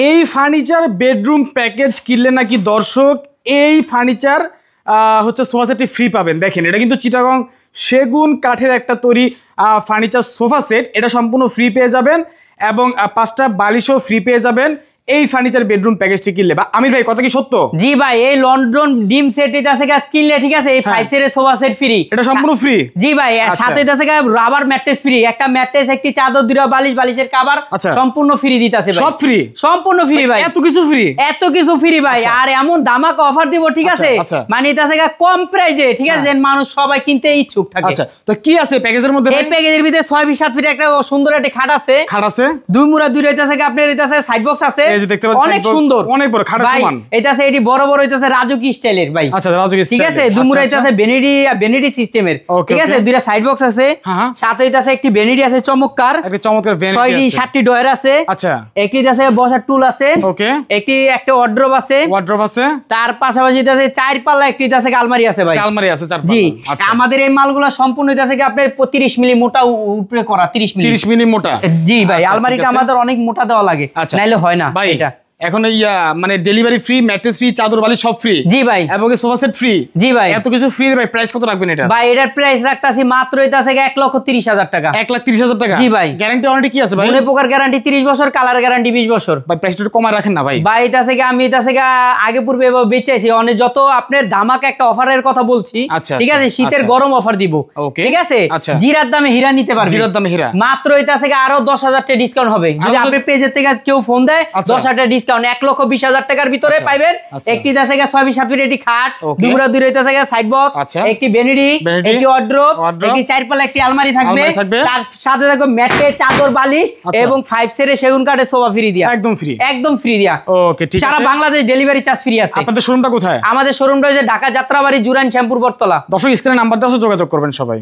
এই furniture bedroom package কিনলে নাকি দর্শক এই ফার্নিচার হচ্ছে সোফা সেটটি ফ্রি পাবেন। দেখেন এটা কিন্তু চিটাগং সেগুন কাঠের একটা তৈরি ফার্নিচার সোফা সেট, এটা সম্পূর্ণ ফ্রি পেয়ে যাবেন এবং 5টা বালিশও ফ্রি পেয়ে যাবেন এই ফার্নিচার বেডরুম প্যাকেজটি কিনলে। বা আমির ভাই কথা কি সত্য? জি ভাই, এই লন্ডন ডিম সেট এটা আছে কিনলে ঠিক আছে এই 5 সেটের সোফা সেট ফ্রি, এটা সম্পূর্ণ ফ্রি। জি ভাই, সাথে আছে রাবার ম্যাট্রেস ফ্রি, একটা ম্যাট্রেস, একটি চাদর, দুটো বালিশ, বালিশের কভার সম্পূর্ণ ফ্রি দিতাছে ভাই। সব ফ্রি, সম্পূর্ণ ফ্রি ভাই, এত কিছু ফ্রি, এত কিছু ফ্রি ভাই। আর এমন ধামাকা অফার দিব ঠিক আছে, মানে এটা আছে কম প্রাইসে ঠিক আছে, মানুষ সবাই কিনতে ইচ্ছুক থাকে। আচ্ছা তো কি আছে প্যাকেজের মধ্যে? এই প্যাকেজের ভিতরে 6 ফিট 7 ফিট একটা সুন্দর একটা খাট আছে, দুই মুড়া দুই রইতাছে, আপনার এটাছে সাইড বক্স আছে, এই যে দেখতে পাচ্ছেন অনেক সুন্দর, অনেক বড় খাট সমান। এটা আছে এটি বড় বড় হইতাছে রাজকীয় স্টাইলের ভাই। আচ্ছা রাজকীয় স্টাইল, ঠিক আছে, দুই মুড়া হইতাছে বেনিডি সিস্টেমের, ঠিক আছে, দুইটা সাইড বক্স আছে, সাথে হইতাছে একটি বেনিডি আছে চমৎকার, একটা চমৎকার বেনিডি আছে, 6টি 7টি ডয়ার আছে, আচ্ছা একটি আছে বসার টুল আছে, ওকে, একটা ওয়ার্ড্রোব আছে, তার পাশাপাশি আছে 4 পাল্লা একটি আছে আলমারি আছে ভাই, আলমারি আছে 4 পাল্লা। জি, আমাদের এই মালগুলো সম্পূর্ণ হইতাছে কি আপনার 30 মিলি মোটা উপরে করা, 30 মিলি মোটা। জি ভাই, আলমারিটা আমাদের অনেক মোটা দেওয়া লাগে, নাইলে হয় না ভাই। এটা এখন মানে ডেলিভারি ফ্রি, ম্যাট্রেস ফ্রি, চাদর বালিশ সব ফ্রি। জি ভাই, এবং সোফা সেট ফ্রি। জি ভাই, এত কিছু ফ্রি ভাই, প্রাইস কত রাখবেন এটা? ভাই এটার প্রাইস রাখতাছি মাত্র এটাছে 1,30,000 টাকা। 1,30,000 টাকা? জি ভাই। গ্যারান্টি ওয়ারেন্টি কি আছে ভাই? মনে পোকার গ্যারান্টি 30 বছর, কালার গ্যারান্টি 20 বছর। ভাই প্রাইসটা একটু কমায় রাখেন না ভাই। ভাই এটাছে আমি এটাছে আগে পূর্বে এভাবে বেচেছি, অনেক যত আপনার ধামাকা একটা অফারের কথা বলছি, ঠিক আছে, শীতের গরম অফার দিব, ঠিক আছে, জিরার দামে হীরা নিতে পারবেন, জিরার দামে হীরা মাত্র এটাছে আরো 10,000 টাকা ডিসকাউন্ট হবে যদি আপনি পেজের থেকে কেউ ফোন দেয়, 10,000 টাকা ডিসকাউন্ট, 1,20,000 টাকার ভিতরে পাইবেন। একটি আছে 6 ফিট 7 ফিট একটি খাট, দুগুড়া দুই রইতাছে সাইড বক্স, একটি বেনিডি, একটি ওয়ার্ড্রোব, একটি 4 পাল্লা একটি আলমারি থাকবে, তার সাথে থাকবে ম্যাট্রেস, চাদর, বালিশ এবং 5 সেটের সেগুন কাঠের সোফা ফ্রি দিয়া, একদম ফ্রি, একদম ফ্রি দিয়া। ওকে ঠিক আছে, সারা বাংলাদেশ ডেলিভারি চার্জ ফ্রি আছে। আপনাদের শোরুমটা কোথায়? আমাদের শোরুমটা হচ্ছে ঢাকা যাত্রাবাড়ি, জুরাইন, শ্যামপুর, বটতলা। দর্শক স্ক্রিনে নাম্বার দেওয়া আছে, যোগাযোগ করবেন সবাই।